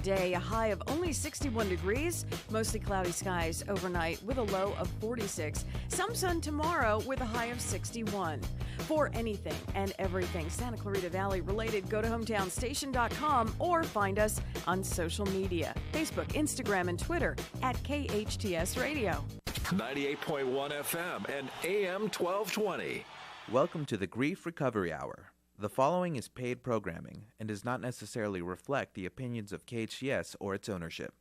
day, a high of only 61 degrees. Mostly cloudy skies overnight with a low of 46. Some sun tomorrow with a high of 61. For anything and everything Santa Clarita Valley related, go to hometownstation.com or find us on social media, Facebook, Instagram, and Twitter at KHTS Radio. 98.1 FM and AM 1220. Welcome to the Grief Recovery Hour. The following is paid programming and does not necessarily reflect the opinions of KHTS or its ownership.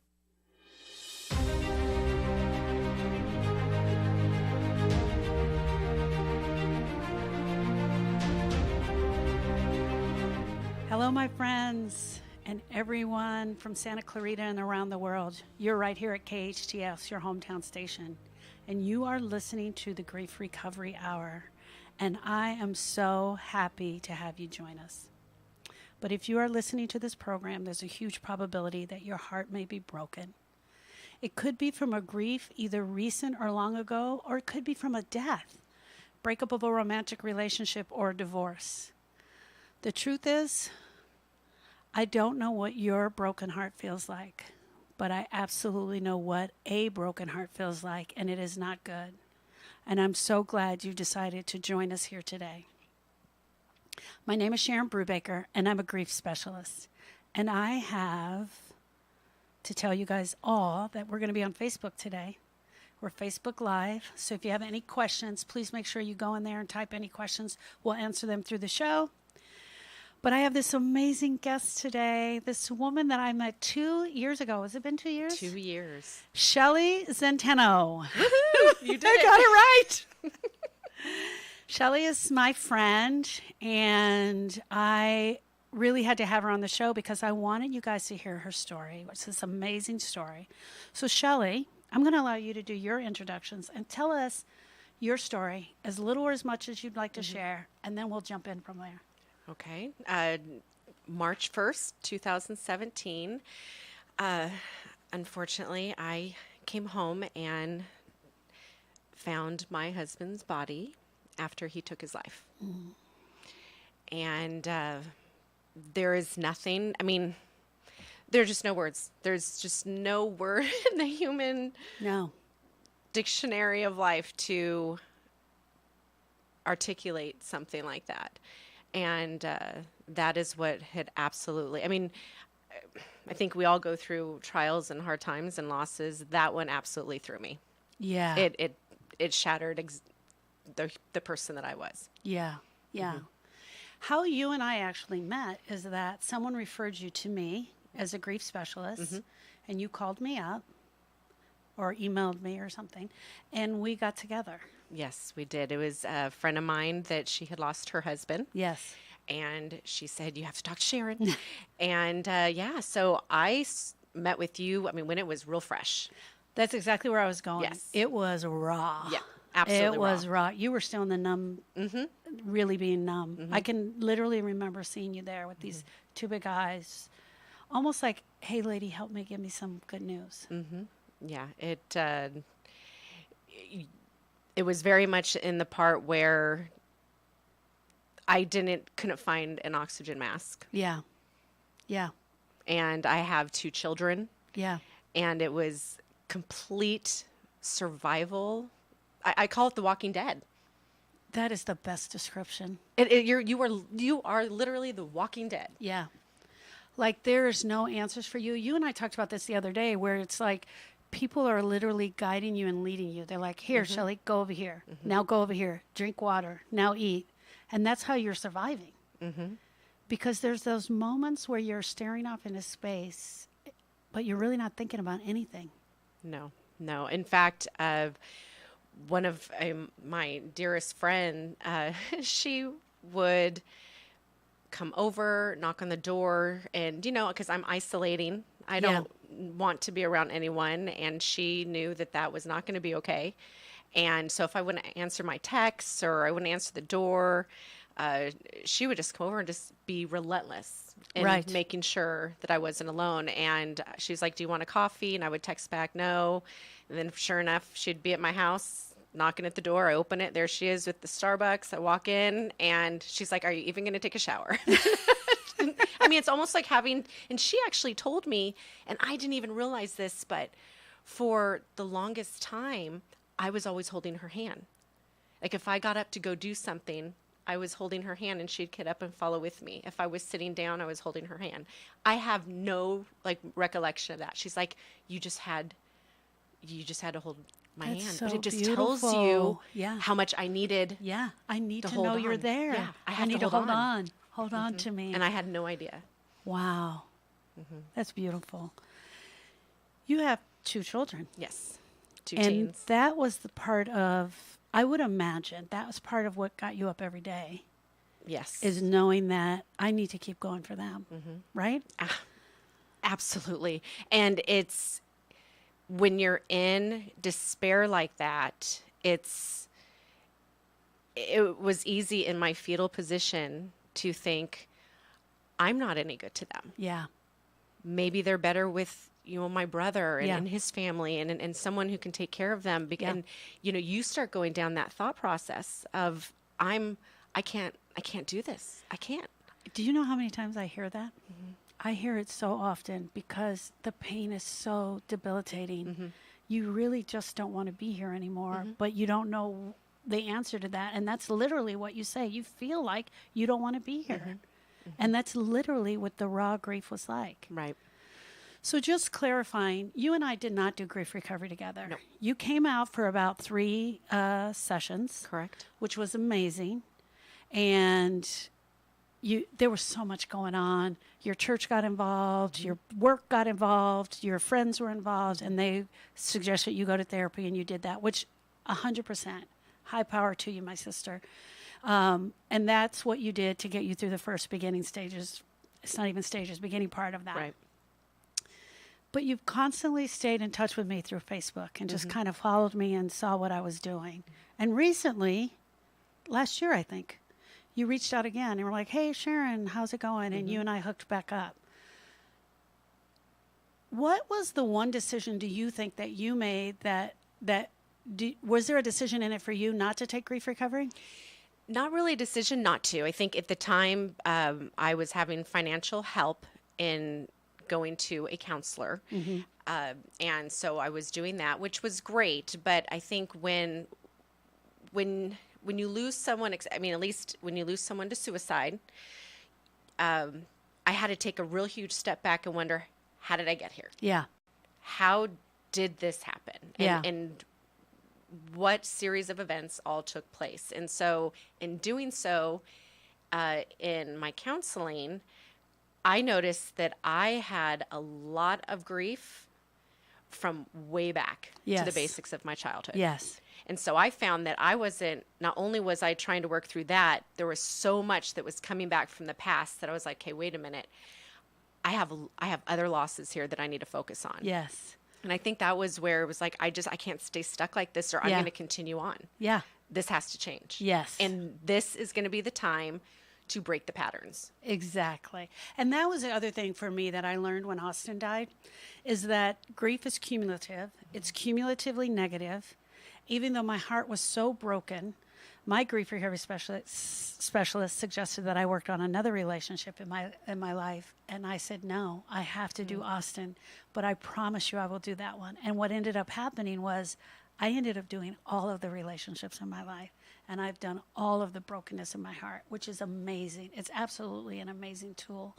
Hello, my friends, and everyone from Santa Clarita and around the world. You're right here at KHTS, your hometown station, and you are listening to the Grief Recovery Hour, and I am so happy to have you join us. But if you are listening to this program, there's a huge probability that your heart may be broken. It could be from a grief either recent or long ago, or it could be from a death, breakup of a romantic relationship, or a divorce. The truth is, I don't know what your broken heart feels like, but I absolutely know what a broken heart feels like, and it is not good. And I'm so glad you decided to join us here today. My name is Sharon Brubaker, and I'm a grief specialist. And I have to tell you guys all that we're going to be on Facebook today. We're Facebook Live, so if you have any questions, please make sure you go in there and type any questions. We'll answer them through the show. But I have this amazing guest today, this woman that I met 2 years ago. Has it been 2 years? 2 years. Shelley Zenteno. Woohoo! You did I it. got it right. Shelley is my friend, and I really had to have her on the show because I wanted you guys to hear her story. It's this amazing story. So, Shelley, I'm going to allow you to do your introductions and tell us your story, as little or as much as you'd like to share, and then we'll jump in from there. Okay. March 1st, 2017. Unfortunately, I came home and found my husband's body after he took his life. Mm. And there is nothing, there are just no words. There's just no word in the human dictionary of life to articulate something like that. And that is what had absolutely, I think we all go through trials and hard times and losses. That one absolutely threw me. Yeah. It shattered the person that I was. Yeah, yeah. Mm-hmm. How you and I actually met is that someone referred you to me as a grief specialist, and you called me up or emailed me or something, and we got together. Yes, we did. It was a friend of mine that she had lost her husband. Yes. And she said, you have to talk to Sharon. And so I met with you, when it was real fresh. That's exactly where I was going. Yes. It was raw. Yeah, absolutely It was raw. You were still in the numb, really being numb. Mm-hmm. I can literally remember seeing you there with these two big eyes, almost like, hey, lady, help me, give me some good news. Mm-hmm. Yeah, it was very much in the part where I couldn't find an oxygen mask. Yeah. Yeah. And I have 2 children. Yeah. And it was complete survival. I call it The Walking Dead. That is the best description. You are literally The Walking Dead. Yeah. Like there's no answers for you. You and I talked about this the other day where it's like people are literally guiding you and leading you. They're like, here, Shelley, go over here. Now go over here. Drink water. Now eat. And that's how you're surviving. Mm-hmm. Because there's those moments where you're staring off into space, but you're really not thinking about anything. No. In fact, one of my dearest friend, she would come over, knock on the door, and, because I'm isolating. I don't want to be around anyone, and she knew that was not going to be okay. And so if I wouldn't answer my texts or I wouldn't answer the door, she would just come over and just be relentless in making sure that I wasn't alone. And she's like, do you want a coffee? And I would text back, no. And then sure enough, she'd be at my house knocking at the door. I open it. There she is with the Starbucks. I walk in and she's like, are you even going to take a shower? I mean, it's almost like having, and she actually told me, and I didn't even realize this, but for the longest time, I was always holding her hand. Like if I got up to go do something, I was holding her hand and she'd get up and follow with me. If I was sitting down, I was holding her hand. I have no like recollection of that. She's like, you just had to hold my That's hand. so But it just beautiful. tells you Yeah. how much I needed. Yeah, I need to hold know you're on. there. Yeah, I I have need to to hold hold on. on. Hold on to me. And I had no idea. Wow. That's beautiful. You have 2 children. Yes. 2 And teens. that was the part of, I would imagine, that was part of what got you up every day, Yes. is knowing that I need to keep going for them. Right? Absolutely. And it's when you're in despair like that, it was easy in my fetal position to think, I'm not any good to them. Yeah. Maybe they're better with, my brother and, Yeah. and his family and someone who can take care of them. Yeah. And, you start going down that thought process of, I can't do this. I can't. Do you know how many times I hear that? I hear it so often because the pain is so debilitating. You really just don't want to be here anymore, but you don't know the answer to that. And that's literally what you say. You feel like you don't want to be here. And that's literally what the raw grief was like. Right. So just clarifying, you and I did not do grief recovery together. No. You came out for about 3 sessions. Correct. Which was amazing. And there was so much going on. Your church got involved, your work got involved, your friends were involved, and they suggested you go to therapy, and you did that, which 100%. High power to you, my sister. And that's what you did to get you through the first beginning stages. It's not even stages, beginning part of that. Right. But you've constantly stayed in touch with me through Facebook and just kind of followed me and saw what I was doing. And recently, last year, I think, you reached out again and were like, hey, Sharon, how's it going? And you and I hooked back up. What was the one decision do you think that you made was there a decision in it for you not to take grief recovery? Not really a decision not to. I think at the time I was having financial help in going to a counselor. And so I was doing that, which was great. But I think when you lose someone, at least when you lose someone to suicide, I had to take a real huge step back and wonder, how did I get here? Yeah. How did this happen? And what series of events all took place? And so in doing so, in my counseling, I noticed that I had a lot of grief from way back to the Yes. basics of my childhood. Yes. And so I found that not only was I trying to work through that, there was so much that was coming back from the past that I was like, hey, wait a minute. I have other losses here that I need to focus on. Yes. And I think that was where it was like, I can't stay stuck like this, or I'm Yeah. going to continue on. Yeah. This has to change. Yes. And this is going to be the time to break the patterns. Exactly. And that was the other thing for me that I learned when Austin died, is that grief is cumulative. It's cumulatively negative. Even though my heart was so broken, my grief recovery specialist suggested that I worked on another relationship in my life. And I said, no, I have to do Austin, but I promise you I will do that one. And what ended up happening was I ended up doing all of the relationships in my life. And I've done all of the brokenness in my heart, which is amazing. It's absolutely an amazing tool.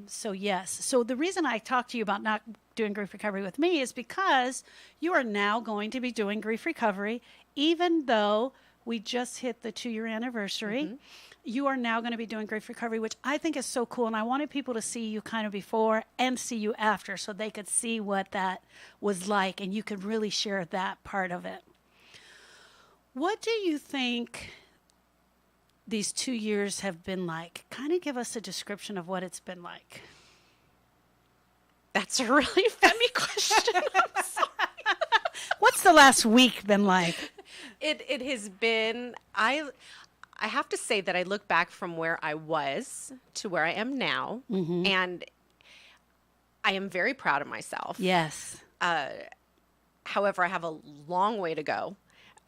So yes. So the reason I talked to you about not doing grief recovery with me is because you are now going to be doing grief recovery, even though we just hit the 2-year anniversary. You are now going to be doing grief recovery, which I think is so cool. And I wanted people to see you kind of before and see you after, so they could see what that was like and you could really share that part of it. What do you think these 2 years have been like? Kind of give us a description of what it's been like. That's a really funny question. I'm sorry. What's the last week been like? It has been, I have to say that I look back from where I was to where I am now, and I am very proud of myself. Yes. However, I have a long way to go.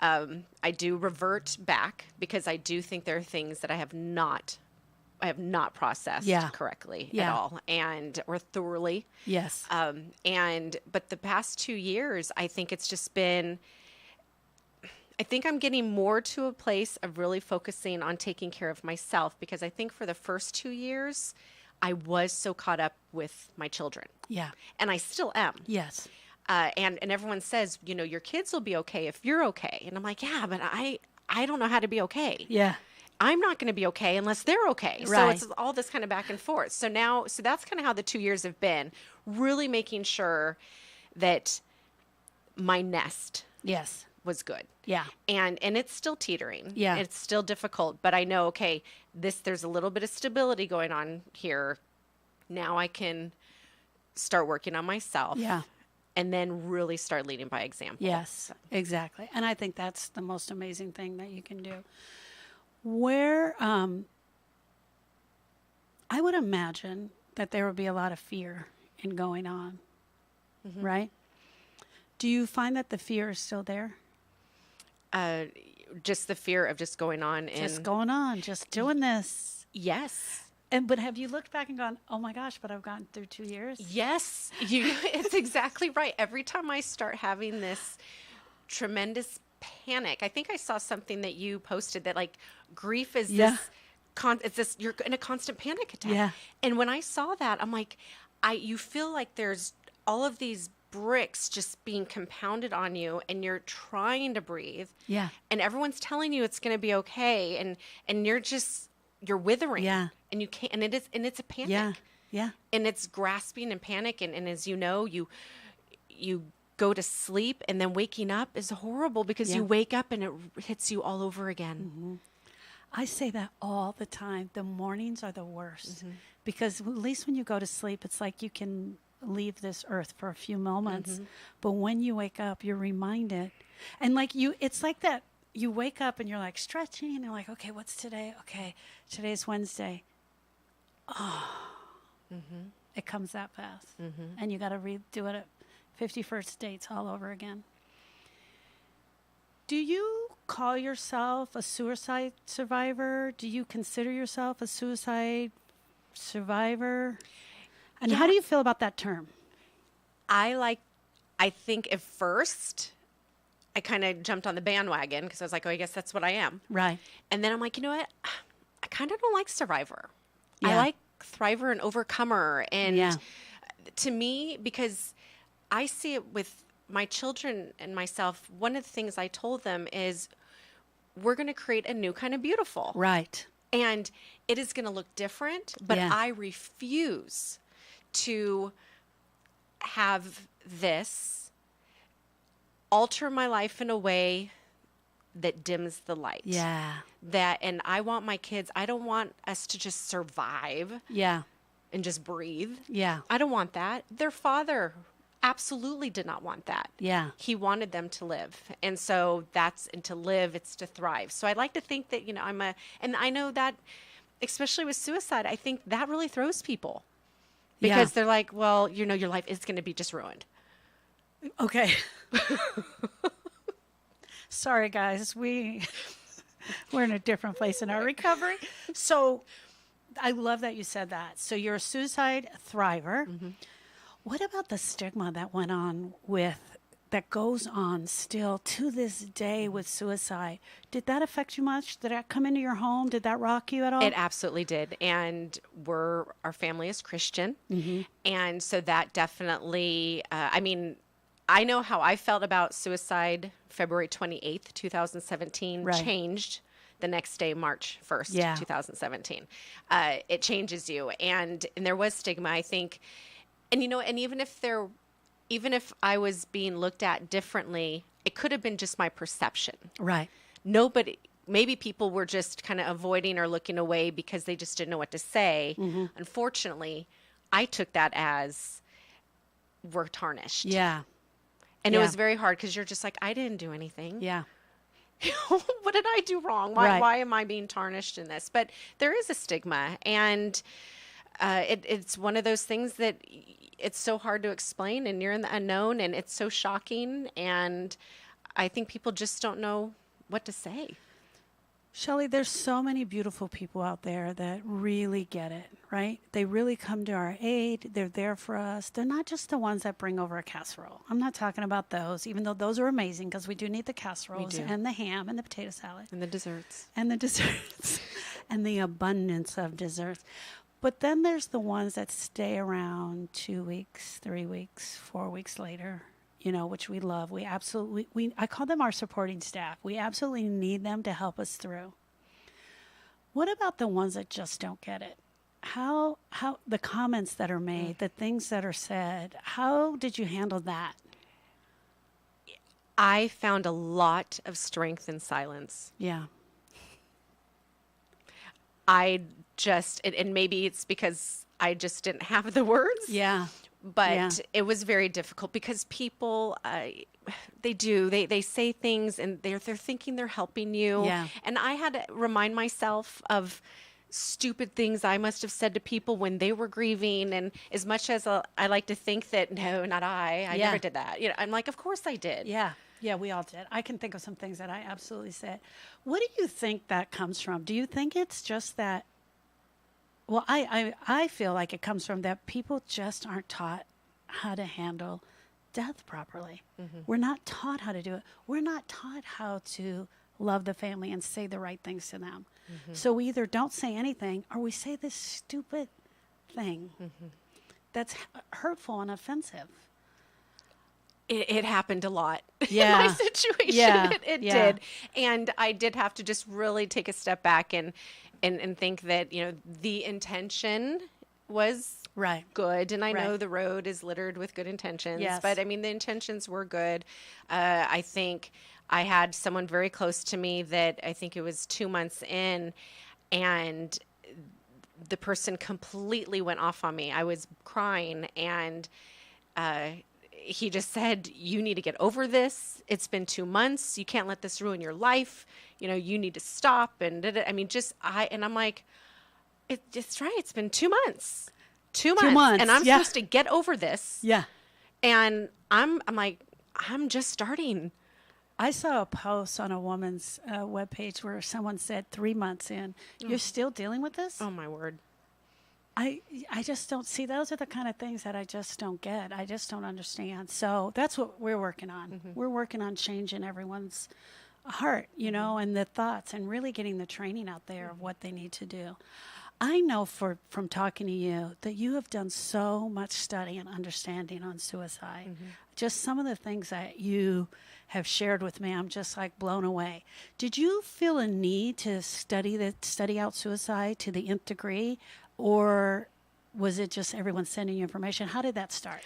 I do revert back because I do think there are things that I have not processed Yeah. correctly Yeah. at all, or thoroughly. Yes. But the past 2 years, I think it's just been, I think I'm getting more to a place of really focusing on taking care of myself, because I think for the first 2 years, I was so caught up with my children, Yeah. and I still am. Yes. And everyone says, your kids will be okay if you're okay. And I'm like, yeah, but I don't know how to be okay. Yeah. I'm not going to be okay unless they're okay. So Right. it's all this kind of back and forth. So that's kind of how the 2 years have been, really making sure that my nest Yes. was good. Yeah. And it's still teetering. Yeah. It's still difficult, but I know, okay, there's a little bit of stability going on here. Now I can start working on myself. Yeah. And then really start leading by example. Yes, exactly. And I think that's the most amazing thing that you can do. Where I would imagine that there would be a lot of fear in going on, right? Do you find that the fear is still there? Just the fear of just going on and Just going on, just doing this. yes. But have you looked back and gone, oh my gosh, but I've gotten through 2 years? Yes, it's exactly right. Every time I start having this tremendous panic, I think I saw something that you posted that like grief is Yeah. this you're in a constant panic attack. Yeah. And when I saw that, I'm like, you feel like there's all of these bricks just being compounded on you, and you're trying to breathe. Yeah. And everyone's telling you it's going to be okay, and you're withering. Yeah. And you can't, and it's a panic. Yeah. Yeah. And it's grasping and panic. And as you know, you go to sleep, and then waking up is horrible, because Yeah. you wake up and it hits you all over again. Mm-hmm. I say that all the time. The mornings are the worst because at least when you go to sleep, it's like you can leave this earth for a few moments. But when you wake up, you're reminded. And like it's like that. You wake up and you're like stretching and you're like, okay, what's today? Okay, today's Wednesday. It comes that fast. And you got to redo it at 51st dates all over again. Do you call yourself a suicide survivor? Do you consider yourself a suicide survivor? And how Yeah. do you feel about that term? I think at first I kind of jumped on the bandwagon, because I was like, oh, I guess that's what I am. Right. And then I'm like, you know what? I kind of don't like survivor. I Yeah. like thriver and overcomer. And Yeah. to me, because I see it with my children and myself, one of the things I told them is we're going to create a new kind of beautiful. Right. And it is going to look different, but Yeah. I refuse to have this alter my life in a way that dims the light. Yeah. And I want my kids, I don't want us to just survive Yeah. and just breathe. Yeah. I don't want that. Their father absolutely did not want that. Yeah. He wanted them to live. And so and to live, it's to thrive. So I like to think that, and I know that, especially with suicide, I think that really throws people, because they're like, well, your life is going to be just ruined. Okay. Sorry, guys. We're in a different place in our recovery. So I love that you said that. So you're a suicide thriver. What about the stigma that went on that goes on still to this day with suicide? Did that affect you much? Did that come into your home? Did that rock you at all? It absolutely did. And our family is Christian. And so that definitely, I know how I felt about suicide February 28th, 2017, Right. changed the next day, March 1st, Yeah. 2017. It changes you. And there was stigma, I think. And, and even if I was being looked at differently, it could have been just my perception. Right. Maybe people were just kind of avoiding or looking away because they just didn't know what to say. Unfortunately, I took that as we're tarnished. Yeah. And Yeah. it was very hard, because you're just like, I didn't do anything. Yeah. What did I do wrong? Right. Why am I being tarnished in this? But there is a stigma, and it's one of those things that it's so hard to explain, and you're in the unknown, and it's so shocking. And I think people just don't know what to say. Shelley, there's so many beautiful people out there that really get it, right? They really come to our aid. They're there for us. They're not just the ones that bring over a casserole. I'm not talking about those, even though those are amazing because we do need the casseroles and the ham and the potato salad. And the desserts. And the desserts. And the abundance of desserts. But then there's the ones that stay around 2 weeks, 3 weeks, 4 weeks later, you know, which we love. I call them our supporting staff. We absolutely need them to help us through. What about the ones that just don't get it? How the comments that are made, the things that are said, how did you handle that? I found a lot of strength in silence. Yeah. I just, and maybe it's because I just didn't have the words. Yeah. But it was very difficult because people, they say things and they're thinking they're helping you. Yeah. And I had to remind myself of stupid things I must have said to people when they were grieving. And as much as I like to think that, no, not I never did that. You know, I'm like, of course I did. Yeah. Yeah, we all did. I can think of some things that I absolutely said. What do you think that comes from? Do you think it's just that? Well, I feel like it comes from that people just aren't taught how to handle death properly. Mm-hmm. We're not taught how to do it. We're not taught how to love the family and say the right things to them. Mm-hmm. So we either don't say anything or we say this stupid thing that's hurtful and offensive. It happened a lot in Yeah. my situation. Yeah. It Yeah. did. And I did have to just really take a step back and think that, you know, the intention was Right. good. And I know Right. the road is littered with good intentions. Yes. But I mean, the intentions were good. I think I had someone very close to me that I think it was 2 months in, and the person completely went off on me. I was crying, and he just said, you need to get over this. It's been 2 months. You can't let this ruin your life. You know, you need to stop. And I mean, and I'm like, it's right. It's been 2 months. 2 months. And I'm supposed to get over this. Yeah. And I'm like, I'm just starting. I saw a post on a woman's webpage where someone said 3 months in, you're still dealing with this? Oh, my word. I just don't see. Those are the kind of things that I just don't get. I just don't understand. So that's what we're working on. Mm-hmm. We're working on changing everyone's heart, you know, and the thoughts, and really getting the training out there of what they need to do. I know from talking to you that you have done so much study and understanding on suicide. Mm-hmm. Just some of the things that you have shared with me, I'm just like blown away. Did you feel a need to study out suicide to the nth degree? Or was it just everyone sending you information? How did that start?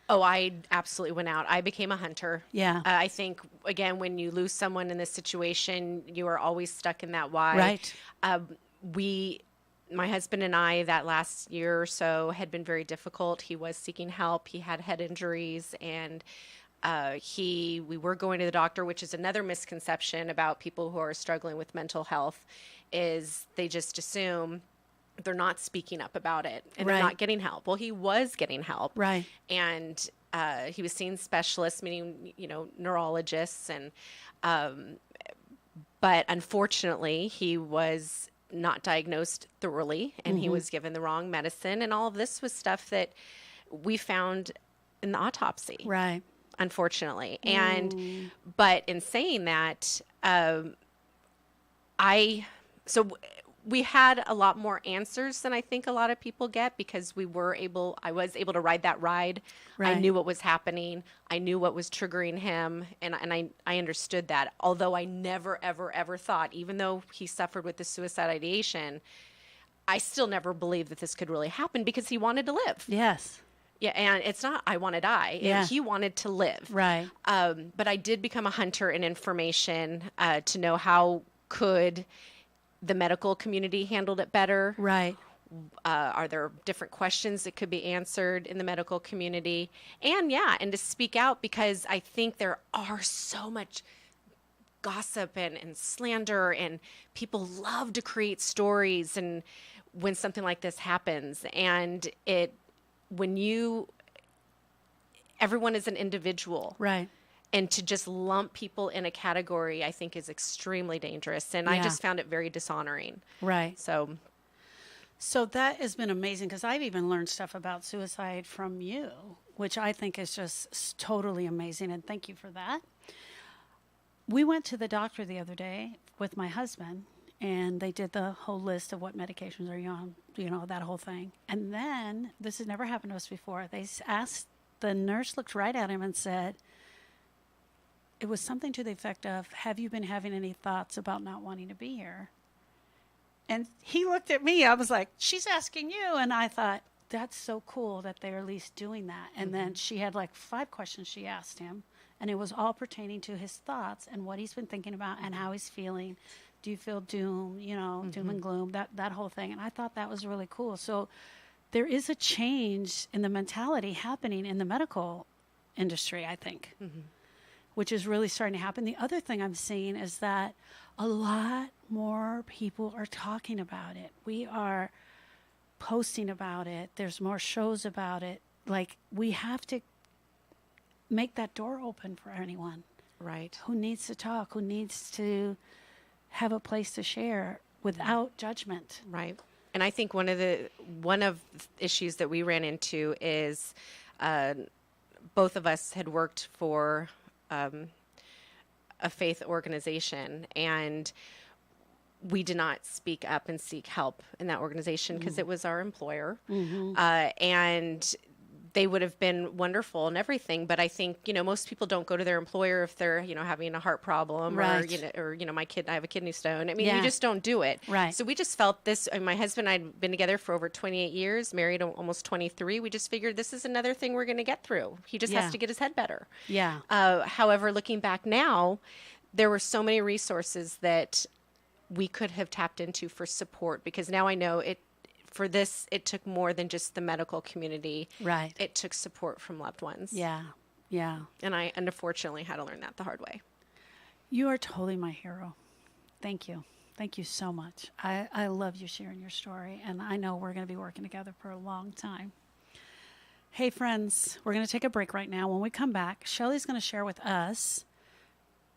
Oh, I absolutely went out. I became a hunter. Yeah. I think, again, when you lose someone in this situation, you are always stuck in that why. Right. My husband and I, that last year or so had been very difficult. He was seeking help. He had head injuries, and we were going to the doctor, which is another misconception about people who are struggling with mental health, is they just assume they're not speaking up about it and Right. they're not getting help. Well, he was getting help. Right. And he was seeing specialists, meaning, you know, neurologists. And but unfortunately, he was not diagnosed thoroughly, and he was given the wrong medicine. And all of this was stuff that we found in the autopsy. Right. Unfortunately. And but in saying that, we had a lot more answers than I think a lot of people get, because I was able to ride that ride. Right. I knew what was happening. I knew what was triggering him. And I understood that. Although I never, ever, ever thought, even though he suffered with the suicide ideation, I still never believed that this could really happen, because he wanted to live. Yes. Yeah. And it's not, I want to die. Yeah. He wanted to live. Right. But I did become a hunter in information to know how could the medical community handled it better. Right. Are there different questions that could be answered in the medical community? And to speak out, because I think there are so much gossip and slander, and people love to create stories. And when something like this happens, and everyone is an individual. Right. And to just lump people in a category, I think, is extremely dangerous. And I just found it very dishonoring. Right. So that has been amazing, because I've even learned stuff about suicide from you, which I think is just totally amazing. And thank you for that. We went to the doctor the other day with my husband, and they did the whole list of what medications are you on, that whole thing. And then, this has never happened to us before, the nurse looked right at him and said, it was something to the effect of, have you been having any thoughts about not wanting to be here? And he looked at me. I was like, she's asking you. And I thought, that's so cool that they're at least doing that. And then she had like 5 questions she asked him. And it was all pertaining to his thoughts and what he's been thinking about and how he's feeling. Do you feel doom, doom and gloom, that whole thing. And I thought that was really cool. So there is a change in the mentality happening in the medical industry, I think. Which is really starting to happen. The other thing I'm seeing is that a lot more people are talking about it. We are posting about it. There's more shows about it. Like, we have to make that door open for anyone. Right. Who needs to talk, who needs to have a place to share without judgment. Right. And I think one of the issues that we ran into is both of us had worked for a faith organization, and we did not speak up and seek help in that organization because it was our employer. And they would have been wonderful and everything, but I think, most people don't go to their employer if they're, having a heart problem, right. or I have a kidney stone. I mean, you just don't do it. Right. So we just felt this, my husband and I had been together for over 28 years, married almost 23. We just figured this is another thing we're going to get through. He just has to get his head better. Yeah. However, looking back now, there were so many resources that we could have tapped into for support, because now I know it took more than just the medical community. Right. It took support from loved ones. Yeah. Yeah. And I unfortunately had to learn that the hard way. You are totally my hero. Thank you. Thank you so much. I love you sharing your story, and I know we're going to be working together for a long time. Hey, friends, we're going to take a break right now. When we come back, Shelly's going to share with us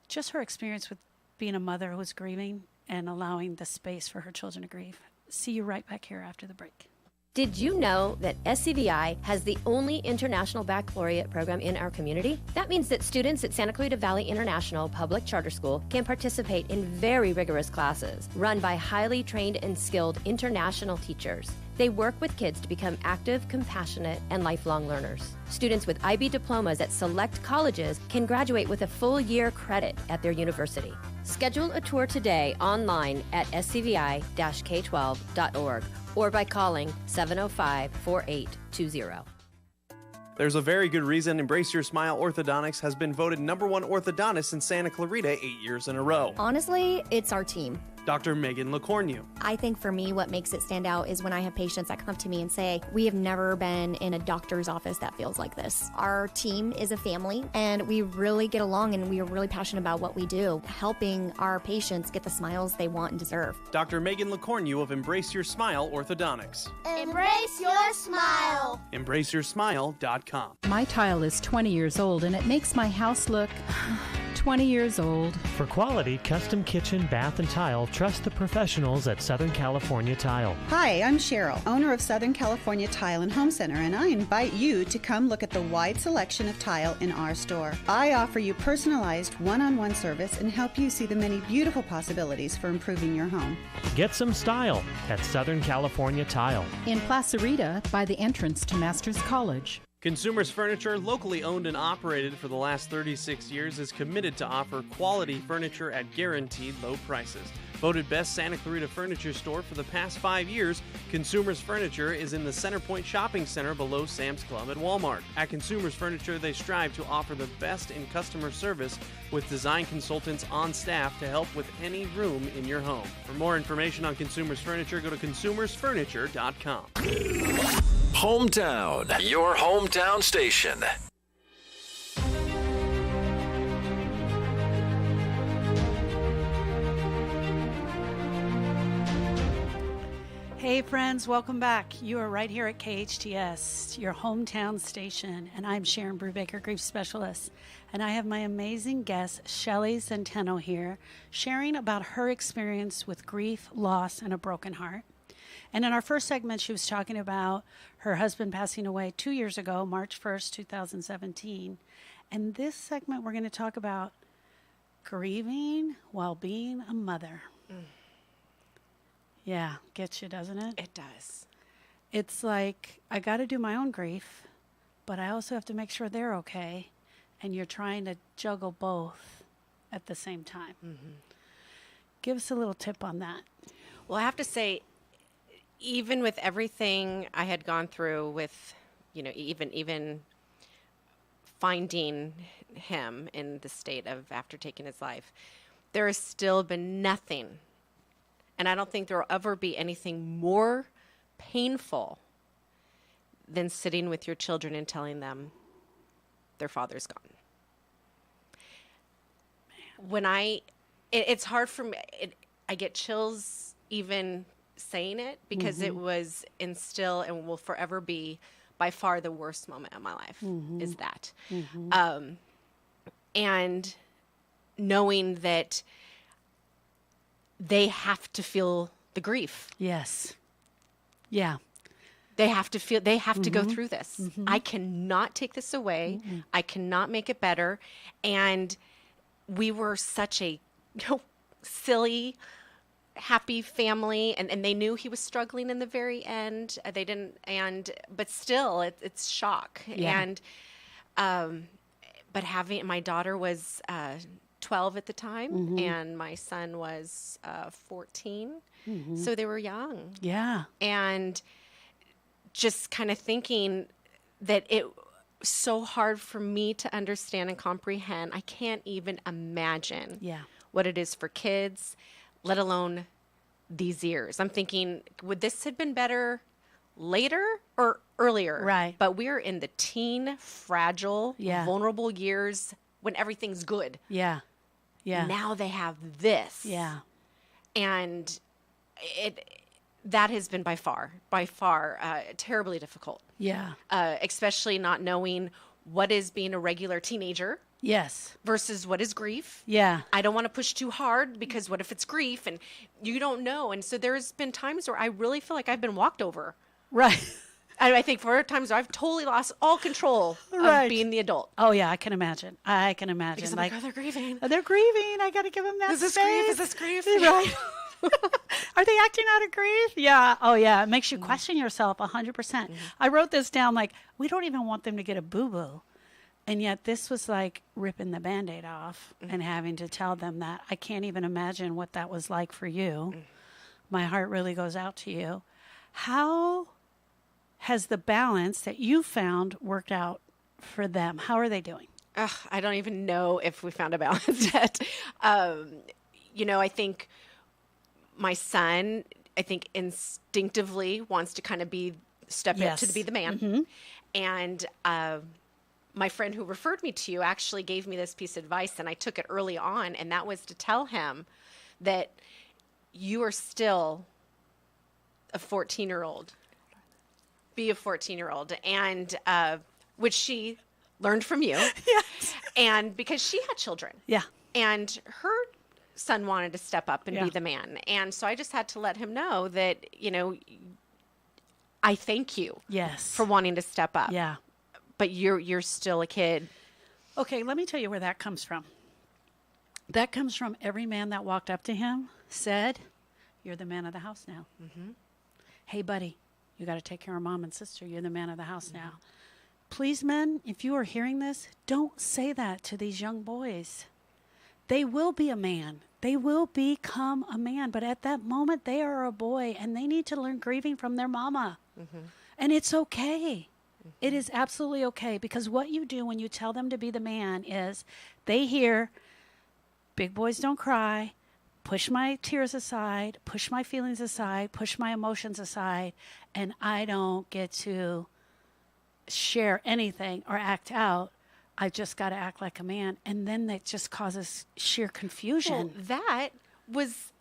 just her experience with being a mother who was grieving and allowing the space for her children to grieve. See you right back here after the break. Did you know that SCVI has the only international baccalaureate program in our community? That means that students at Santa Clarita Valley International Public Charter School can participate in very rigorous classes run by highly trained and skilled international teachers. They work with kids to become active, compassionate, and lifelong learners. Students with IB diplomas at select colleges can graduate with a full year credit at their university. Schedule a tour today online at scvi-k12.org or by calling 705-4820. There's a very good reason Embrace Your Smile Orthodontics has been voted #1 orthodontist in Santa Clarita 8 years in a row. Honestly, it's our team. Dr. Megan LeCornu. I think for me, what makes it stand out is when I have patients that come up to me and say, we have never been in a doctor's office that feels like this. Our team is a family, and we really get along, and we are really passionate about what we do, helping our patients get the smiles they want and deserve. Dr. Megan LeCornu of Embrace Your Smile Orthodontics. Embrace your smile. EmbraceYourSmile.com. My tile is 20 years old, and it makes my house look 20 years old. For quality custom kitchen, bath, and tile, trust the professionals at Southern California Tile. Hi, I'm Cheryl, owner of Southern California Tile and Home Center, and I invite you to come look at the wide selection of tile in our store. I offer you personalized one-on-one service and help you see the many beautiful possibilities for improving your home. Get some style at Southern California Tile. In Placerita, by the entrance to Masters College. Consumers Furniture, locally owned and operated for the last 36 years, is committed to offer quality furniture at guaranteed low prices. Voted best Santa Clarita furniture store for the past 5 years, Consumers Furniture is in the Centerpoint Shopping Center below Sam's Club and Walmart. At Consumers Furniture, they strive to offer the best in customer service with design consultants on staff to help with any room in your home. For more information on Consumers Furniture, go to consumersfurniture.com. Hometown, your hometown station. Hey friends, welcome back. You are right here at KHTS, your hometown station, and I'm Sharon Brubaker, grief specialist. And I have my amazing guest, Shelly Centeno here, sharing about her experience with grief, loss, and a broken heart. And in our first segment, she was talking about her husband passing away 2 years ago, March 1st, 2017. And this segment, we're going to talk about grieving while being a mother. Yeah, gets you, doesn't it? It does. It's like, I got to do my own grief, but I also have to make sure they're okay. And you're trying to juggle both at the same time. Mm-hmm. Give us a little tip on that. Well, I have to say, even with everything I had gone through with, even finding him in the state of after taking his life, there has still been nothing. And I don't think there will ever be anything more painful than sitting with your children and telling them their father's gone. It's hard for me. I get chills even saying it because it was instilled and will forever be by far the worst moment of my life is that. And knowing that they have to feel the grief. Yes. Yeah. They have to go through this. I cannot take this away. I cannot make it better. And we were such a silly, happy family. And they knew he was struggling in the very end. They didn't, but still it's shock. Yeah. And, but my daughter was, 12 at the time, and my son was 14. So they were young. Yeah. And just kind of thinking that it was so hard for me to understand and comprehend. I can't even imagine what it is for kids, let alone these years. I'm thinking, would this have been better later or earlier? Right. But we're in the teen, fragile, vulnerable years when everything's good. Yeah. Yeah. Now they have this. Yeah. And that has been by far terribly difficult. Yeah. Especially not knowing what is being a regular teenager. Yes. Versus what is grief. Yeah. I don't want to push too hard because what if it's grief and you don't know. And so there's been times where I really feel like I've been walked over. Right. I think for times I've totally lost all control of being the adult. Oh yeah, I can imagine. Because like, they're grieving. They're grieving. I got to give them that Is this space. grief? Is this grief? Right. Are they acting out of grief? Yeah. Oh yeah. It makes you question yourself 100%. I wrote this down like, we don't even want them to get a boo-boo. And yet this was like ripping the Band-Aid off and having to tell them that. I can't even imagine what that was like for you. My heart really goes out to you. How has the balance that you found worked out for them? How are they doing? I don't even know if we found a balance yet. I think my son, instinctively wants to kind of step up to be the man. And my friend who referred me to you actually gave me this piece of advice, and I took it early on, and that was to tell him that you are still a 14-year-old. Be a 14-year-old, and which she learned from you. Yes. And because she had children. Yeah. And her son wanted to step up and be the man. And so I just had to let him know that, I thank you. Yes. For wanting to step up. Yeah. But you're still a kid. Okay, let me tell you where that comes from. That comes from every man that walked up to him, said, "You're the man of the house now. Hey, buddy, you got to take care of mom and sister. You're the man of the house now." Please, men, if you are hearing this, don't say that to these young boys. They will be a man. They will become a man. But at that moment, they are a boy, and they need to learn grieving from their mama. And it's okay. It is absolutely okay, because what you do when you tell them to be the man is they hear, big boys don't cry, push my tears aside, push my feelings aside, push my emotions aside, and I don't get to share anything or act out. I just got to act like a man. And then that just causes sheer confusion. Well, that was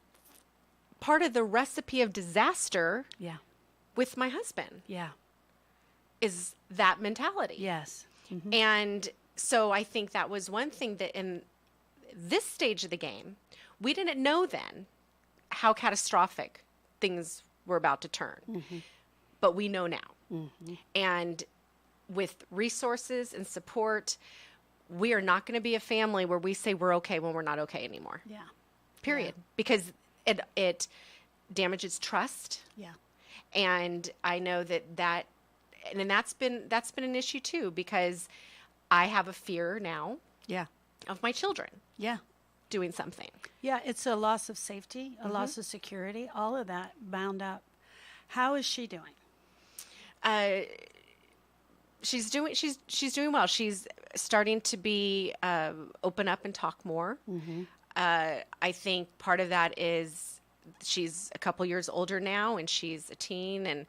part of the recipe of disaster Yeah. with my husband Yeah. is that mentality. Yes. Mm-hmm. And so I think that was one thing that in this stage of the game, we didn't know then how catastrophic things were about to turn. Mm-hmm. But we know now. Mm-hmm. And with resources and support, we are not going to be a family where we say we're okay when we're not okay anymore. Yeah. Period. Yeah. Because it damages trust. Yeah. And I know that and that's been an issue too, because I have a fear now. Yeah. Of my children. Yeah. Doing something. Yeah, it's a loss of safety, a loss of security, all of that bound up. How is she doing? She's doing well. She's starting to be open up and talk more. Mm-hmm. I think part of that is she's a couple years older now, and she's a teen, and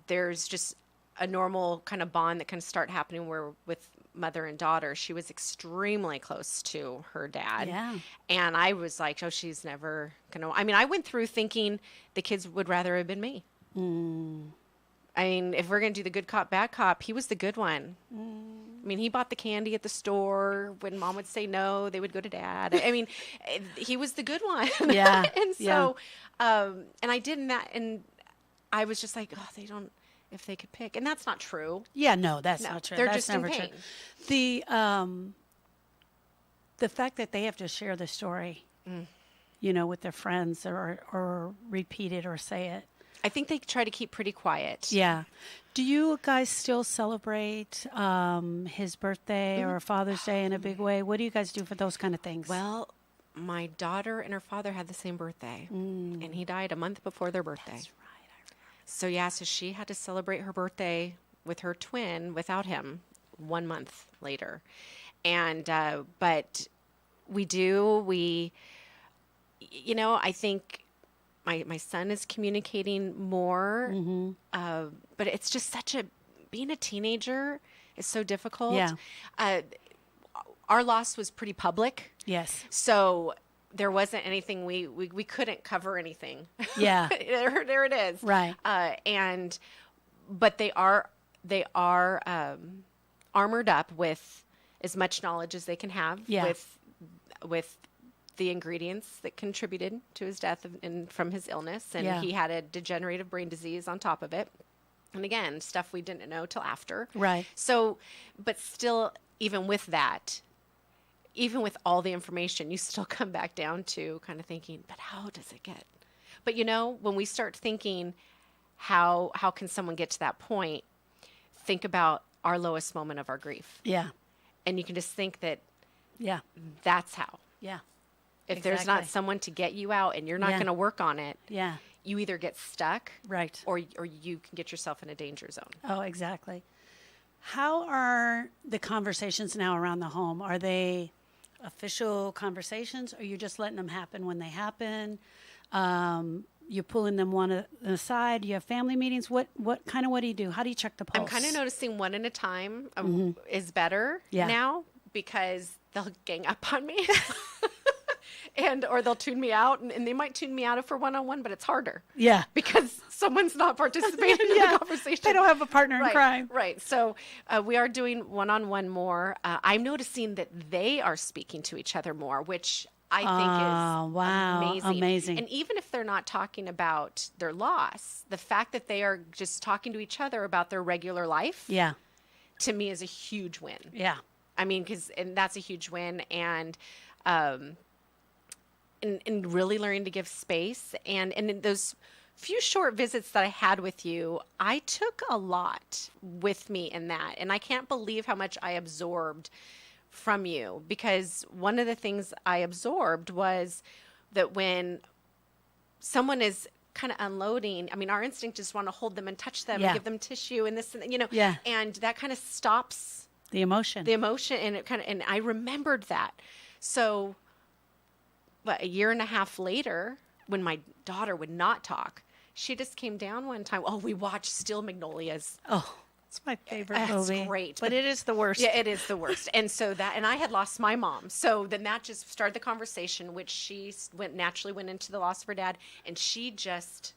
there's just a normal kind of bond that can start happening where with mother and daughter. She was extremely close to her dad. Yeah. And I was like, oh, she's never gonna. I mean, I went through thinking the kids would rather have been me. Mm. I mean, if we're going to do the good cop, bad cop, he was the good one. I mean, he bought the candy at the store. When mom would say no, they would go to dad. I mean, he was the good one. Yeah. And so, and I did that. And I was just like, oh, they don't, if they could pick. And that's not true. Yeah, no, that's not true. They're That's just never in pain. True. The fact that they have to share the story, with their friends or repeat it or say it. I think they try to keep pretty quiet. Yeah. Do you guys still celebrate his birthday or Father's Day in a big way? What do you guys do for those kind of things? Well, my daughter and her father had the same birthday, and he died a month before their birthday. That's right. So she had to celebrate her birthday with her twin without him 1 month later. And, but we I think my son is communicating more, but it's just being a teenager is so difficult. Yeah. Our loss was pretty public. Yes. So there wasn't anything we couldn't cover anything. Yeah. there it is. Right. But they are armored up with as much knowledge as they can have. Yeah. With the ingredients that contributed to his death and from his illness, and Yeah. he had a degenerative brain disease on top of it. And again, stuff we didn't know till after. Right. So, but still, even with that, even with all the information, you still come back down to kind of thinking, but how does it get? But when we start thinking, how can someone get to that point? Think about our lowest moment of our grief. Yeah. And you can just think that, yeah, that's how. Yeah. If there's not someone to get you out and you're not going to work on it, yeah, you either get stuck, right, or you can get yourself in a danger zone. Oh, exactly. How are the conversations now around the home? Are they official conversations, or you're just letting them happen when they happen? You're pulling them one aside. You have family meetings. What do you do? How do you check the pulse? I'm kind of noticing one at a time is better now, because they'll gang up on me. Or they'll tune me out, and they might tune me out for one-on-one, but it's harder. Yeah. Because someone's not participating in the conversation. They don't have a partner in crime. Right. So we are doing one-on-one more. I'm noticing that they are speaking to each other more, which I think is amazing. And even if they're not talking about their loss, the fact that they are just talking to each other about their regular life, to me is a huge win. Yeah. I mean, and that's a huge win. And really learning to give space. And in those few short visits that I had with you, I took a lot with me in that. And I can't believe how much I absorbed from you, because one of the things I absorbed was that when someone is kind of unloading, I mean, our instinct is want to hold them and touch them and give them tissue and this, and and that kind of stops the emotion. And it and I remembered that. So a year and a half later, when my daughter would not talk, she just came down one time. Oh, we watched Steel Magnolias. Oh. It's my favorite It's movie. great. But it is the worst. Yeah, it is the worst. And so and I had lost my mom. So then that just started the conversation, which she naturally went into the loss of her dad. And she just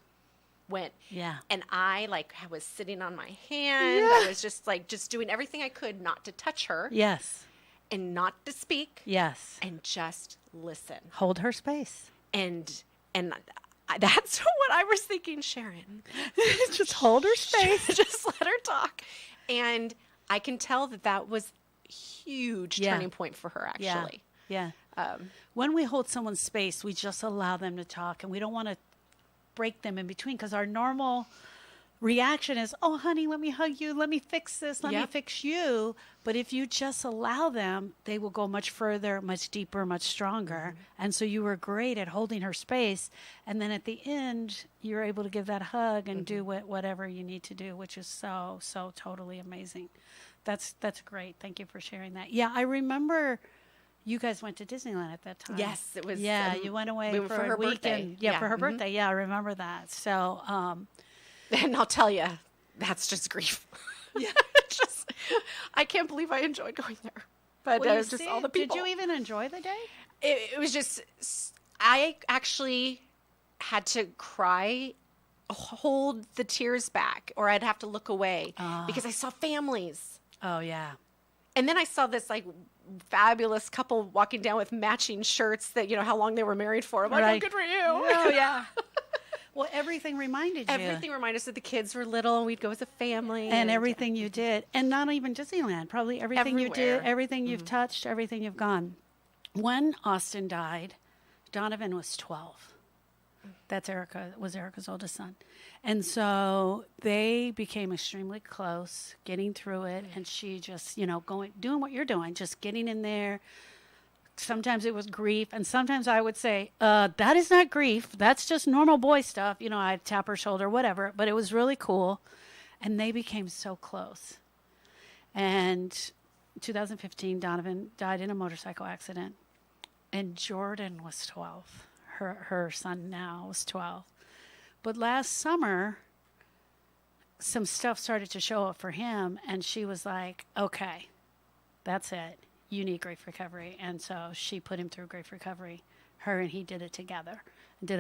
went. Yeah. And I was sitting on my hand. I was just doing everything I could not to touch her. Yes. And not to speak. Yes. And just listen. Hold her space. And that's what I was thinking, Sharon. Just hold her space. Just let her talk. And I can tell that was a huge turning point for her, actually. Yeah. When we hold someone's space, we just allow them to talk, and we don't want to break them in between, because our normal reaction is, oh, honey, let me hug you. Let me fix this. Let me fix you. But if you just allow them, they will go much further, much deeper, much stronger. And so you were great at holding her space. And then at the end, you're able to give that hug and do whatever you need to do, which is so, so totally amazing. That's great. Thank you for sharing that. Yeah, I remember you guys went to Disneyland at that time. Yes, it was. Yeah, you went away for her a weekend. birthday. Yeah, for her birthday. Yeah, I remember that. So, and I'll tell you, that's just grief. Yeah, I can't believe I enjoyed going there. But well, just all the people. Did you even enjoy the day? It was just, I actually had to cry, hold the tears back, or I'd have to look away because I saw families. Oh, yeah. And then I saw this fabulous couple walking down with matching shirts that, how long they were married for. I'm like, oh, good for you. Oh, yeah. Well, everything reminded you. Everything reminded us that the kids were little and we'd go as a family. And everything you did. And not even Disneyland. Probably everything you did, everything you've touched, everything you've gone. When Austin died, Donovan was 12. That's Erica's oldest son. And so they became extremely close, getting through it. And she just, doing what you're doing, just getting in there. Sometimes it was grief, and sometimes I would say, that is not grief. That's just normal boy stuff. I'd tap her shoulder, whatever. But it was really cool. And they became so close. And 2015, Donovan died in a motorcycle accident. And Jordan was 12. Her son now was 12. But last summer, some stuff started to show up for him, and she was like, okay, that's it. You need grief recovery. And so she put him through grief recovery. Her and he did it together. Did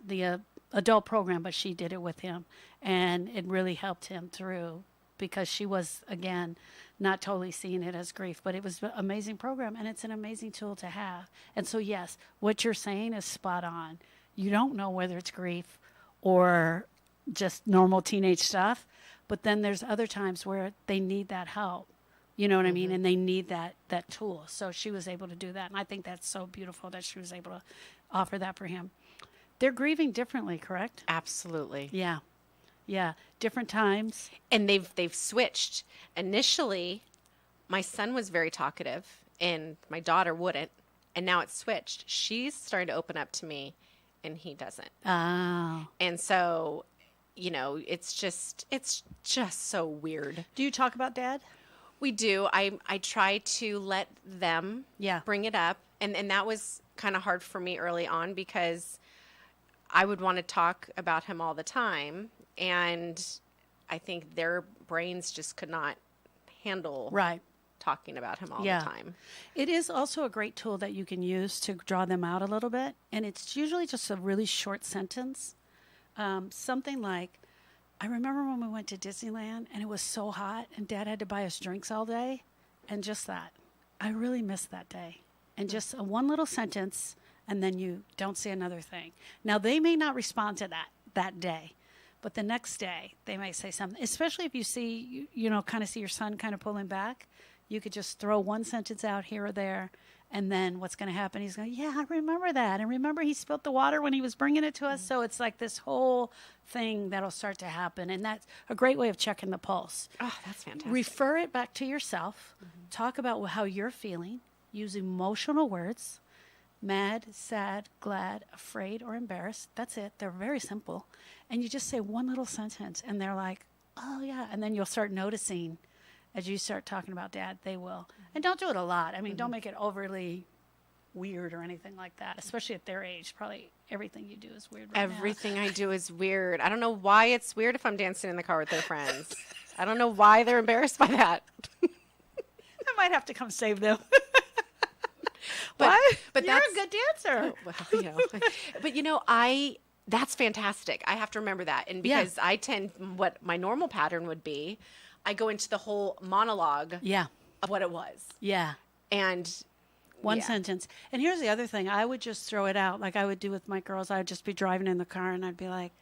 the adult program, but she did it with him. And it really helped him through, because she was, again, not totally seeing it as grief. But it was an amazing program, and it's an amazing tool to have. And so, yes, what you're saying is spot on. You don't know whether it's grief or just normal teenage stuff. But then there's other times where they need that help. You know what I mean? And they need that tool. So she was able to do that. And I think that's so beautiful that she was able to offer that for him. They're grieving differently, correct? Absolutely. Yeah. Yeah. Different times. And they've switched. Initially, my son was very talkative and my daughter wouldn't. And now it's switched. She's starting to open up to me and he doesn't. Oh. And so, it's just so weird. Do you talk about Dad? We do. I try to let them bring it up. And that was kind of hard for me early on, because I would want to talk about him all the time. And I think their brains just could not handle talking about him all the time. It is also a great tool that you can use to draw them out a little bit. And it's usually just a really short sentence. Something like, I remember when we went to Disneyland and it was so hot and Dad had to buy us drinks all day. And just that. I really missed that day. And just one little sentence, and then you don't say another thing. Now, they may not respond to that day. But the next day, they may say something. Especially if you see, kind of see your son kind of pulling back. You could just throw one sentence out here or there. And then what's going to happen? He's going, yeah, I remember that. And remember he spilled the water when he was bringing it to us. So it's like this whole thing that'll start to happen. And that's a great way of checking the pulse. Oh, that's fantastic. Refer it back to yourself. Talk about how you're feeling. Use emotional words. Mad, sad, glad, afraid, or embarrassed. That's it. They're very simple. And you just say one little sentence. And they're like, oh, yeah. And then you'll start noticing. As you start talking about Dad, they will. And don't do it a lot. I mean, don't make it overly weird or anything like that, especially at their age. Probably everything you do is weird right Everything I do is weird. I don't know why it's weird if I'm dancing in the car with their friends. I don't know why they're embarrassed by that. I might have to come save them. But You're that's a good dancer. Well, that's fantastic. I have to remember that. And because I what my normal pattern would be, I go into the whole monologue of what it was. Yeah. And one sentence. And here's the other thing. I would just throw it out like I would do with my girls. I would just be driving in the car and I'd be like,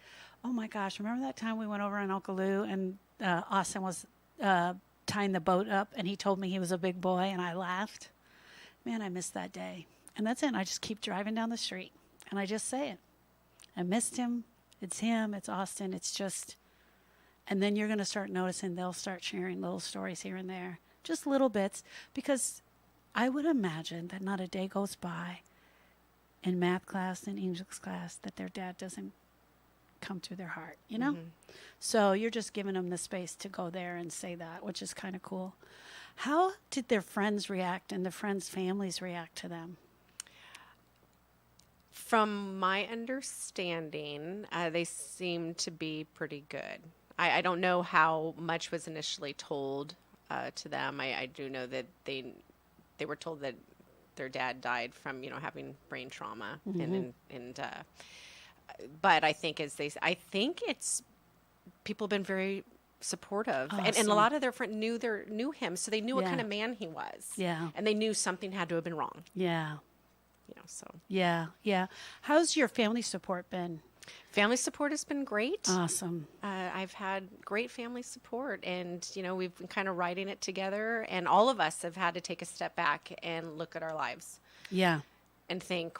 oh my gosh, remember that time we went over on Uncle Lou and Austin was tying the boat up and he told me he was a big boy and I laughed? Man, I missed that day. And that's it. I just keep driving down the street and I just say it. I missed him. It's him. It's Austin. It's just, and then you're going to start noticing they'll start sharing little stories here and there, just little bits, because I would imagine that not a day goes by in math class and English class that their dad doesn't come to their heart, you know? Mm-hmm. So you're just giving them the space to go there and say that, which is kind of cool. How did their friends react and the friends' families react to them? From my understanding, they seem to be pretty good. I don't know how much was initially told to them. I do know that they were told that their dad died from having brain trauma, mm-hmm. But I think it's people have been very supportive, awesome. and a lot of their friends knew him, so they knew what kind of man he was. Yeah, and they knew something had to have been wrong. Yeah. So. Yeah. How's your family support been? Family support has been great. Awesome. I've had great family support, and we've been kind of riding it together. And all of us have had to take a step back and look at our lives. Yeah. And think,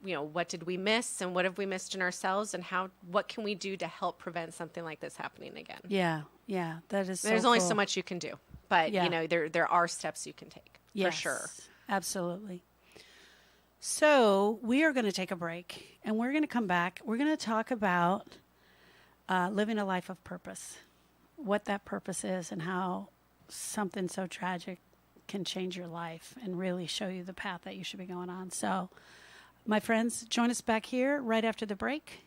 what did we miss, and what have we missed in ourselves, and what can we do to help prevent something like this happening again? Yeah. That is. There's only so much you can do, but there are steps you can take for sure. Absolutely. So we are going to take a break, and we're going to come back. We're going to talk about living a life of purpose, what that purpose is, and how something so tragic can change your life and really show you the path that you should be going on. So, my friends, join us back here right after the break.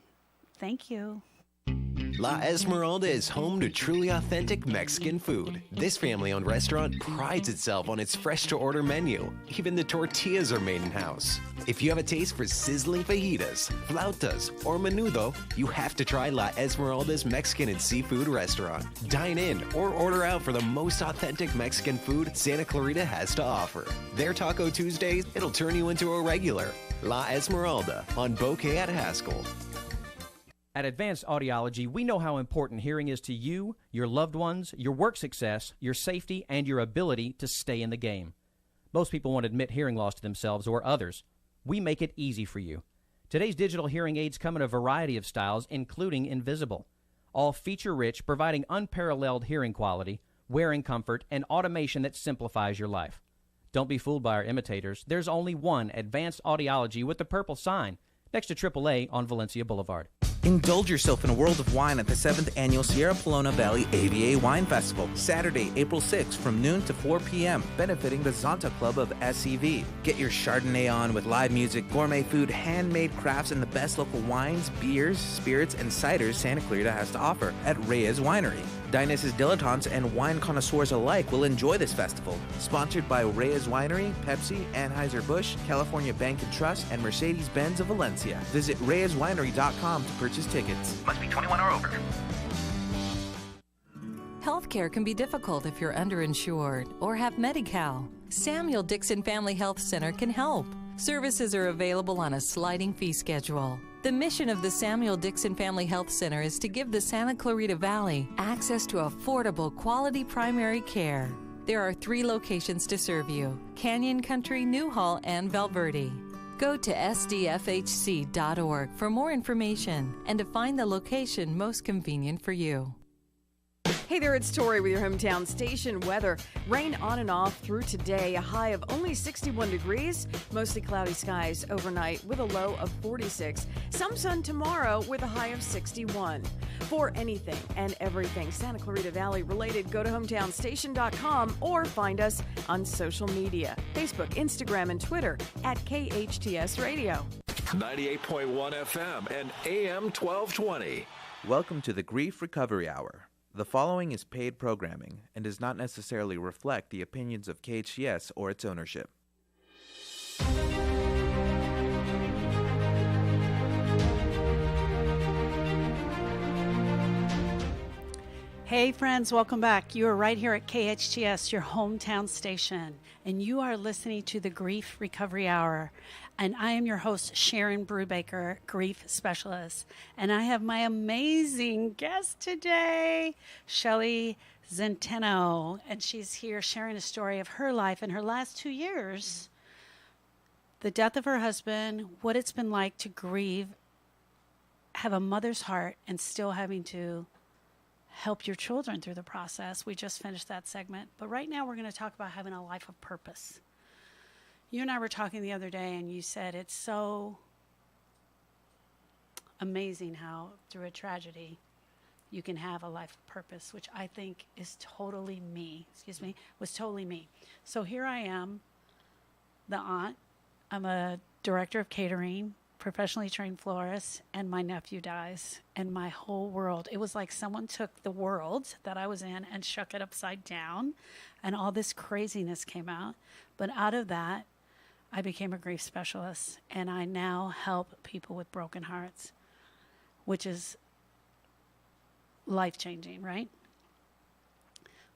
Thank you. La Esmeralda is home to truly authentic Mexican food. This family-owned restaurant prides itself on its fresh-to-order menu. Even the tortillas are made in-house. If you have a taste for sizzling fajitas, flautas, or menudo, you have to try La Esmeralda's Mexican and Seafood Restaurant. Dine in or order out for the most authentic Mexican food Santa Clarita has to offer. Their Taco Tuesdays, it'll turn you into a regular. La Esmeralda on Bouquet at Haskell. At Advanced Audiology, we know how important hearing is to you, your loved ones, your work success, your safety, and your ability to stay in the game. Most people won't admit hearing loss to themselves or others. We make it easy for you. Today's digital hearing aids come in a variety of styles, including invisible. All feature-rich, providing unparalleled hearing quality, wearing comfort, and automation that simplifies your life. Don't be fooled by our imitators. There's only one Advanced Audiology with the purple sign, next to AAA on Valencia Boulevard. Indulge yourself in a world of wine at the 7th Annual Sierra Polonia Valley AVA Wine Festival, Saturday, April 6th from noon to 4 p.m., benefiting the Zonta Club of SCV. Get your Chardonnay on with live music, gourmet food, handmade crafts, and the best local wines, beers, spirits, and ciders Santa Clarita has to offer at Reyes Winery. Dionysus dilettantes and wine connoisseurs alike will enjoy this festival. Sponsored by Reyes Winery, Pepsi, Anheuser-Busch, California Bank & Trust, and Mercedes-Benz of Valencia. Visit reyeswinery.com to purchase tickets. Must be 21 or over. Healthcare can be difficult if you're underinsured or have Medi-Cal. Samuel Dixon Family Health Center can help. Services are available on a sliding fee schedule. The mission of the Samuel Dixon Family Health Center is to give the Santa Clarita Valley access to affordable, quality primary care. There are 3 locations to serve you: Canyon Country, Newhall, and Valverde. Go to sdfhc.org for more information and to find the location most convenient for you. Hey there, it's Tori with your hometown station weather. Rain on and off through today, a high of only 61 degrees, mostly cloudy skies overnight with a low of 46. Some sun tomorrow with a high of 61. For anything and everything Santa Clarita Valley related, go to hometownstation.com or find us on social media, Facebook, Instagram, and Twitter at KHTS Radio. 98.1 FM and AM 1220. Welcome to the Grief Recovery Hour. The following is paid programming and does not necessarily reflect the opinions of KHTS or its ownership. Hey friends, welcome back. You are right here at KHTS, your hometown station, and you are listening to the Grief Recovery Hour. And I am your host, Sharon Brubaker, grief specialist. And I have my amazing guest today, Shelly Zenteno. And she's here sharing a story of her life in her last 2 years, the death of her husband, what it's been like to grieve, have a mother's heart, and still having to help your children through the process. We just finished that segment. But right now we're going to talk about having a life of purpose. You and I were talking the other day, and you said it's so amazing how through a tragedy you can have a life of purpose, which I think is totally me. Was totally me. So here I am, the aunt. I'm a director of catering, professionally trained florist, and my nephew dies, and my whole world, it was like someone took the world that I was in and shook it upside down, and all this craziness came out. But out of that, I became a grief specialist, and I now help people with broken hearts, which is life-changing, right?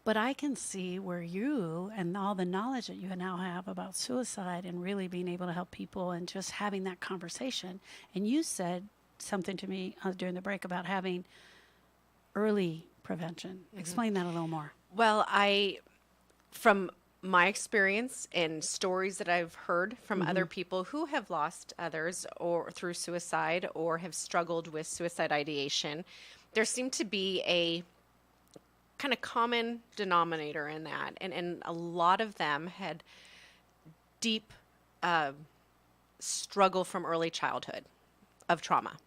But I can see where you and all the knowledge that you now have about suicide and really being able to help people and just having that conversation. And you said something to me during the break about having early prevention. Mm-hmm. Explain that a little more. Well, from my experience and stories that I've heard from other people who have lost others or through suicide or have struggled with suicide ideation, there seemed to be a kind of common denominator in that. And a lot of them had deep struggle from early childhood of trauma.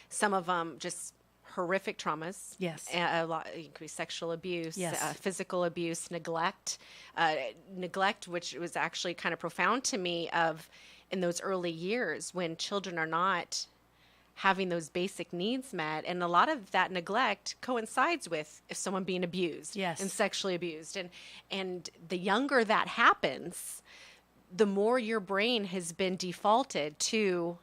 Some of them just horrific traumas. Yes. A lot, it could be sexual abuse, yes. Physical abuse, neglect, which was actually kind of profound to me of in those early years when children are not having those basic needs met. And a lot of that neglect coincides with someone being abused yes. and sexually abused. And the younger that happens, the more your brain has been defaulted to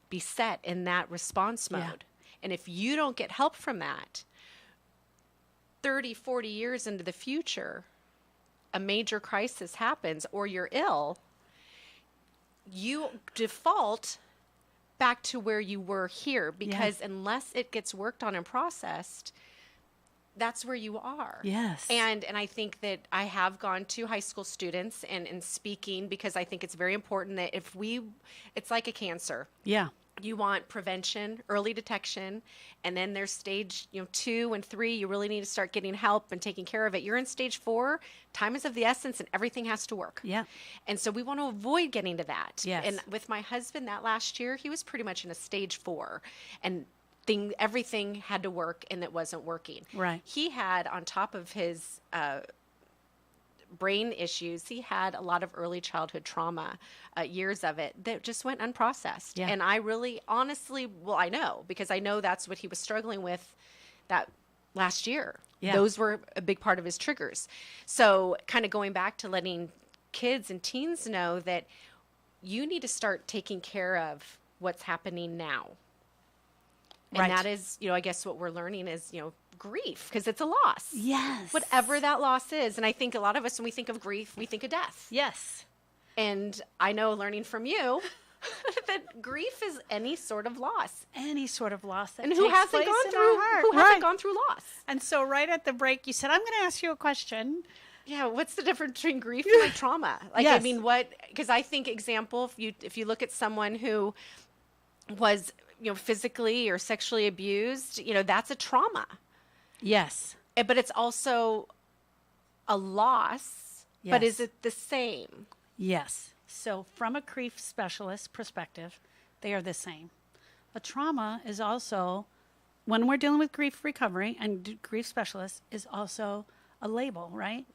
be set in that response mode. Yeah. And if you don't get help from that, 30, 40 years into the future, a major crisis happens or you're ill, you default back to where you were here because unless it gets worked on and processed, that's where you are. Yes. And I think that I have gone to high school students and speaking because I think it's very important that it's like a cancer. Yeah. You want prevention, early detection, and then there's stage 2 and 3. You really need to start getting help and taking care of it. You're in stage 4. Time is of the essence, and everything has to work. Yeah. And so we want to avoid getting to that. Yes. And with my husband, that last year, he was pretty much in a stage 4, and everything had to work, and it wasn't working. Right. He had, on top of his brain issues, he had a lot of early childhood trauma, years of it that just went unprocessed. Yeah. And I really honestly, I know because I know that's what he was struggling with that last year. Yeah. Those were a big part of his triggers. So kind of going back to letting kids and teens know that you need to start taking care of what's happening now. And right. that is, I guess what we're learning is, grief, because it's a loss. Yes. Whatever that loss is. And I think a lot of us, when we think of grief, we think of death. Yes. And I know, learning from you, that grief is any sort of loss. Any sort of loss that and takes who hasn't place gone in through our heart. who hasn't gone through loss. And so right at the break, you said, I'm going to ask you a question. Yeah, what's the difference between grief and trauma? Yes. I mean, because I think, example, if you look at someone who was, physically or sexually abused, that's a trauma. Yes. But it's also a loss, yes. But is it the same? Yes. So from a grief specialist perspective, they are the same. A trauma is also, when we're dealing with grief recovery and grief specialists, is also a label, right?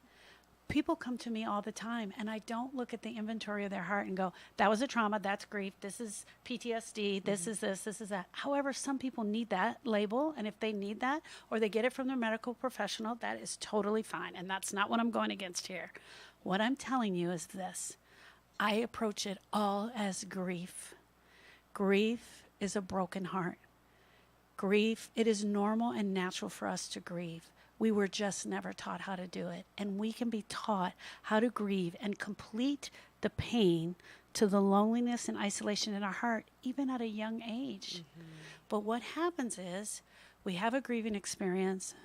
People come to me all the time, and I don't look at the inventory of their heart and go, that was a trauma, that's grief, this is PTSD, this is this is that. However, some people need that label, and if they need that, or they get it from their medical professional, that is totally fine, and that's not what I'm going against here. What I'm telling you is this. I approach it all as grief. Grief is a broken heart. Grief, it is normal and natural for us to grieve. We were just never taught how to do it. And we can be taught how to grieve and complete the pain to the loneliness and isolation in our heart, even at a young age. But what happens is we have a grieving experience.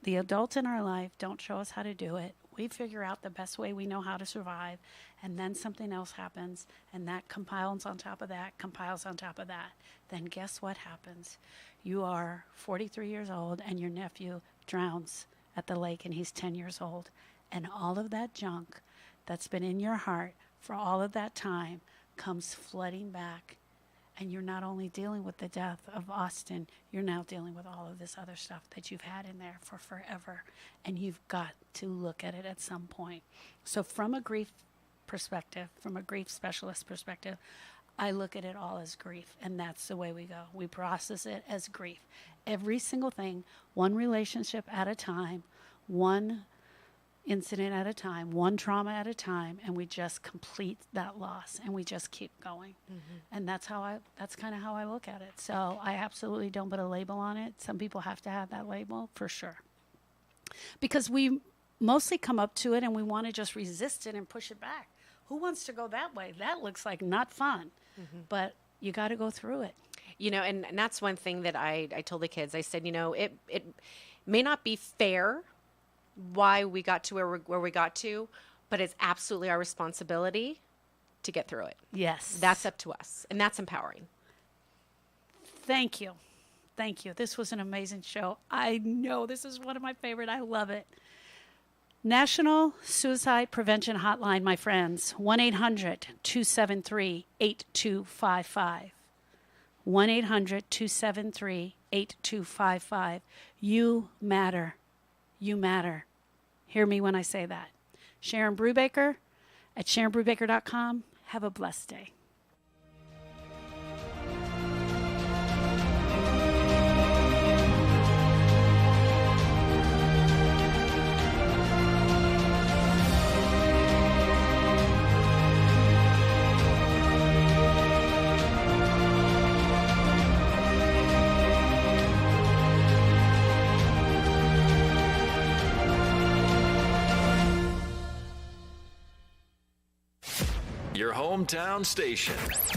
The adults in our life don't show us how to do it. We figure out the best way we know how to survive, and then something else happens, and that compiles on top of that, compiles on top of that. Then guess what happens? You are 43 years old, and your nephew drowns at the lake, and he's 10 years old. And all of that junk that's been in your heart for all of that time comes flooding back. And you're not only dealing with the death of Austin, you're now dealing with all of this other stuff that you've had in there for forever. And you've got to look at it at some point. So from a grief perspective, from a grief specialist perspective, I look at it all as grief. And that's the way we go. We process it as grief. Every single thing, one relationship at a time, one incident at a time, one trauma at a time, and we just complete that loss, and we just keep going. And that's kind of how I look at it. So I absolutely don't put a label on it. Some people have to have that label for sure, because we mostly come up to it and we want to just resist it and push it back. Who wants to go that way? That looks like not fun, but you got to go through it. You know, and that's one thing that I told the kids. I said, you know, it may not be fair why we got to where we got to, but it's absolutely our responsibility to get through it. Yes. That's up to us, and that's empowering. Thank you. Thank you. This was an amazing show. I know this is one of my favorite. I love it. National Suicide Prevention Hotline, my friends, 1-800-273-8255. 1-800-273-8255. You matter. You matter. Hear me when I say that. Sharon Brubaker at SharonBrubaker.com. Have a blessed day. Your hometown station.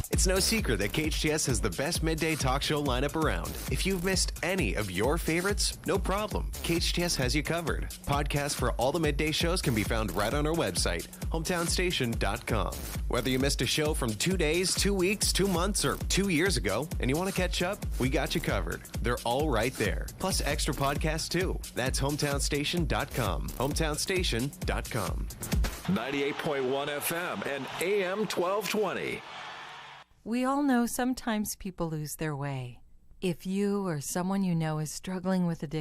It's no secret that KHTS has the best midday talk show lineup around. If you've missed any of your favorites, no problem. KHTS has you covered. Podcasts for all the midday shows can be found right on our website, hometownstation.com. Whether you missed a show from 2 days, 2 weeks, 2 months, or 2 years ago, and you want to catch up, we got you covered. They're all right there. Plus extra podcasts too. That's hometownstation.com. hometownstation.com. 98.1 FM and AM 1220. We all know sometimes people lose their way. If you or someone you know is struggling with addiction,